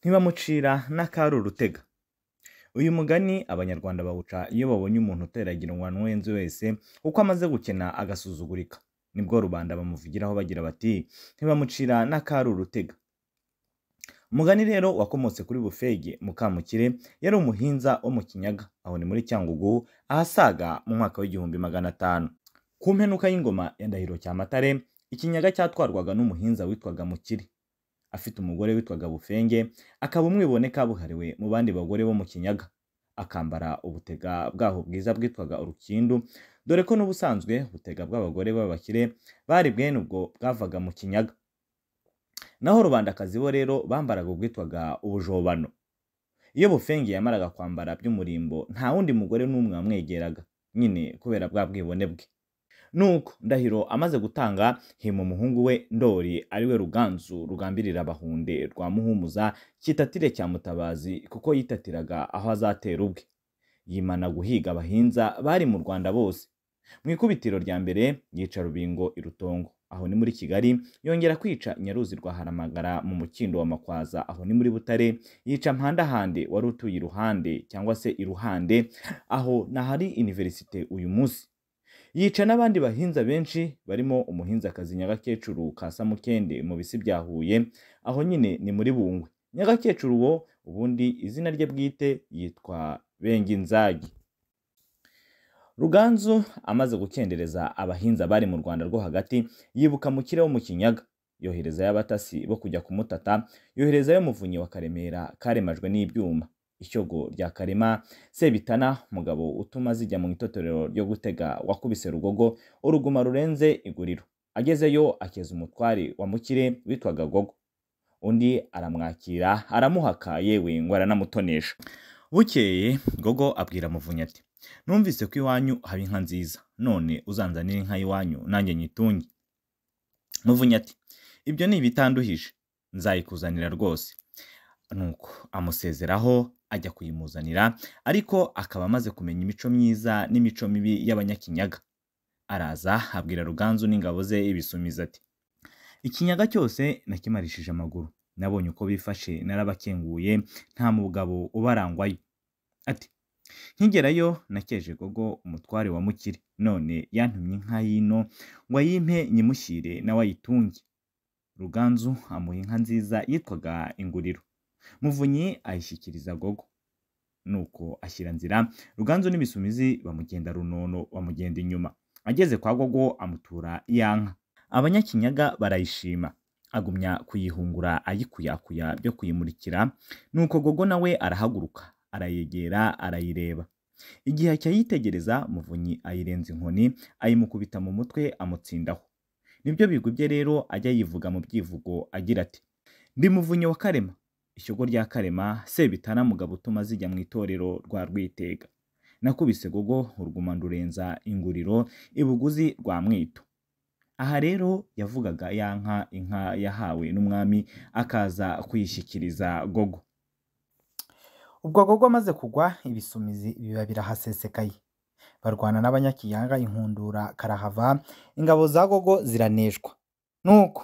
ntibamucira n'akari urutega. Uyu mugani abanyarwanda bawuca iyo babonye umuntu uteragiranwa n'uwenzi wese kuko amaze gukena agasuzugurika, nibwo rubanda bamuvugiraho bagira bati ntibamucira n'akari urutega. Umugani rero wakomotse kuri Bufege Mukamukire, yari umuhinza wo mu Kinyaga, aho ni muri Cyangugu ahasaga mu mwaka w'1500. Ku mpenuka y'ingoma ya Ndahiro Cyamatare, Ikinyaga cyatwarwaga n'umuhinza witwaga Mukire, afite umugore witwaga Bufenge, akaba umwibone kabuhariwe mu bandi bagore bo mu Kinyaga, akambara ubutega bwaho bwiza bwitwaga urukindu, dore ko n'ubusanzwe ubutega bw'abagore b'abakire bari bwene ubwo bwavaga mu Kinyaga. Naho rubandakazi bo rero bambaraga ubwitwaga ubujobano. Iyo Bufenge yamaraga kwambara by'umurimbo, nta wundi mugore n'umwe wamwegeraga, nyine kubera bwa bwibone bwe. Nuko Ndahiro amaze gutanga, hima umuhungu we Ndori ariwe Ruganzu rugambirira Abahunde rwa Muhumuza Kitatire cya Mutabazi, kuko yitatiraga aho azatera ubwe. Yimana guhiga abahinza bari mu Rwanda bose. Mu ikubitiro rya mbere yica Rubingo i Rutongo, aho ni muri Kigali, yongera kwica Nyaruzi rwa Haramagara mu Mukindo wa Makwaza, aho ni muri Butare, yica Mpandahande wari utuye Iruhande cyangwa se Iruhande, aho nahari universite uyu munsi. Yica n'abandi bahinza benshi barimo umuhinzakazi Nyagakecuru ka Samukende mu bisi bya Huye, aho nyine ni muri Bungwe. Nyagakecuru wo ubundi izina rye bwite yitwa Benginzagi. Ruganzu amaze gukendereza abahinza bari mu Rwanda rwo hagati, yibuka Mukire wo mu Kinyaga, yohereza y'abatasi bo kujya kumutata, yohereza yo Muvunyi wa Karemera karemajwe n'ibyuma, Ishyogo rya Karema, Sebitana mugabo utuma zijya mu itotorero ryo gutega wakubise Rugogo uruguma rurenze iguriro. Agezeyo akeza umutwari wa Mukire witwaga Gogo, undi aramwakira aramuhaka, yewe ngo aranamutonesha. Bukeye Gogo abwira Muvunyi ati numvise ko iwanyu haba inka nziza, none uzanzanira inka iwanyu nanjye nyitunge. Muvunyi ati ibyo ni ibitanduhije, nzayikuzanira rwose. Nuko amusezeraho ajya kuyimuzanira, ariko akaba amaze kumenya imico myiza n'imico mibi y'Abanyakinyaga. Araza abwira Ruganzu n'ingabo ze ibisumiza ati Ikinyaga cyose nakimarishije amaguru, nabonye uko bifashe narabakenguye, nta mugabo ubarangwayo. Ati nkigerayo nakeje Gogo umutware wa Mukire, none yantumye inka yino ngo ayimpe nyimushyire nawe ayitunge. Ruganzu amuha inka nziza yitwaga Inguriro. Muvunyi ayishyikiriza Gogo, nuko ashyira nzira. Ruganzu n'ibisumizi bamugenda runono, bamugenda inyuma. Ageze kwa Gogo amutura yanka. Abanyakinyaga barayishima, agumya kuyihungura ayikuyakuya byo kuyimurikira. Nuko Gogo nawe arahaguruka, arayegera arayireba. Igihe cyayitegereza, Muvunyi ayirenza inkoni, ayimukubita mu mutwe amutsindaho. Nibyo bigwi bye rero ajya yivuga mu byivugo agira ati ndi Muvunyi wa Karema, Ishyogo rya Karema, Sebitana mugabo utuma zijya mu itorero rwa Rwitega. Nakubise Gogo uruguma ndurenza Inguriro ibuguzi rwa Mwito. Aha rero yavugaga yanka, inka yahawe n'umwami, akaza kuyishyikiriza Gogo. Ubwo Gogo amaze kugwa, ibisumizi biba birahasesekaye. Barwana n'Abanyakinyaga, inkundura karahava, ingabo za Gogo ziraneshwa. Nuko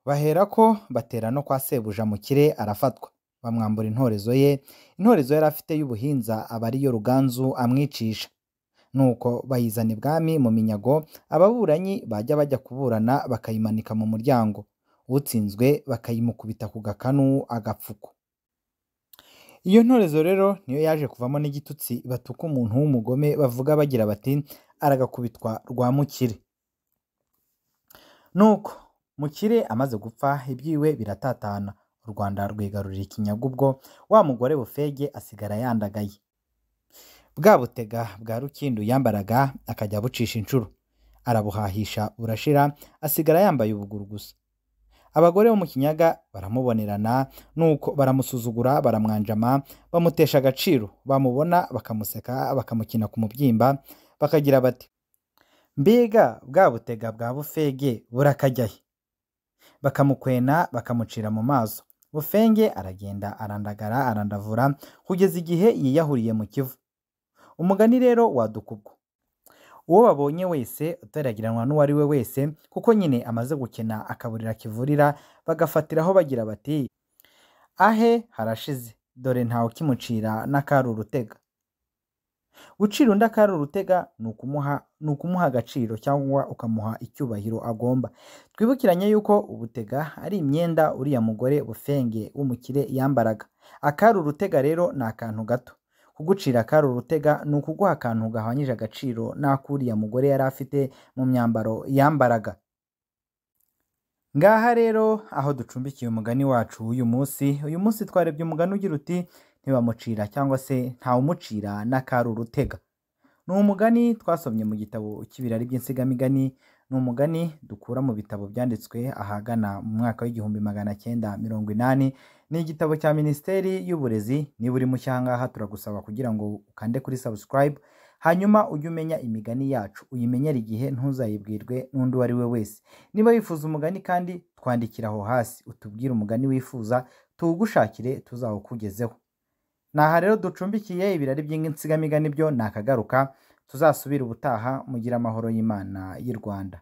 baherako batera no kwa Sebuja Mukire, arafatwa, bamwambura intorezo ye. Intorezo yari afite y'ubuhinza aba ariyo Ruganzu amwicisha. Nuko bayizana ibwami mu minyago, ababuranyi bajya bajya kuburana bakayimanika mu muryango, utsinzwe bakayimukubita ku gakanu agapfuko. Iyo ntorezo rero niyo yaje kuvamo n'igitutsi batuka umuntu w'umugome, bavuga bagira bati aragakubitwa rwa Mukire. Nuko Mukire amaze gupfa, ibyiwe biratatana, u Rwanda rwigarurira Ikinyaga. Ubwo wa mugore Bufege asigara yandagaye. Bwa butega bwa Rukindu yambaraga akajya bucisha inshuro, arabuhahisha burashira, asigara yambaye ubuguru gusa. Abagore bo mu Kinyaga baramubonerana, nuko baramusuzugura, baramwanjama, bamutesha agaciro. Bamubona bakamuseka, bakamukina ku mubyimba, bakagira bati mbega bwa butega bwa Bufege burakajyahe. Bakamukwena, bakamucira mu maso. Bufenge aragenda arandagara, arandavura, kugeza igihe yiyahuriye mu Kivu. Umugani rero wadukubwo, uwo babonye wese utaragiranwa n'uwari we wese, kuko nyine amaze gukena akaburira kivurira, bagafatiraho bagira bati ahe harashize dore ntawe ukimucira n'akari urutega. Gucira undi akari urutega ni ukumuha agaciro cyangwa ukamuha icyubahiro agomba. Twibukiranye yuko ubutega ari imyenda uriya mugore bufenge w'umukire yambaraga. Akari urutega rero ni akantu gato. Kugucira akari urutega ni ukuguha akantu gahwanyije agaciro n'ako uriya mugore yari afite mu myambaro yambaraga. Ngaha rero aho ducumbikiye umugani wacu uyu munsi twarebye umugani ugira uti ntibamucira cyangwa se ntawumucira n'akari urutega. Ni umugani twasomye mu gitabo cy'Ibirari by'Insigamugani. Ni umugani dukura mu bitabo byanditswe ahagana mu mwaka w'1980. Ni igitabo cya Minisiteri y'Uburezi. Niba uri mushya aha ngaha turagusaba kugira ngo ukande kuri subscribe, hanyuma ujye umenya imigani yacu, uyimenyere igihe, ntuzayibwirwe n'undi uwo ari we wese. Niba wifuza umugani kandi twandikira aho hasi utubwire umugani wifuza tuwugushakire tuzawukugezeho. Naha rero ducumbikiye Ibirari by'Insigamugani byo nakagaruka, tuzasubira ubutaha. Mugira amahoro y'Imana y'u Rwanda.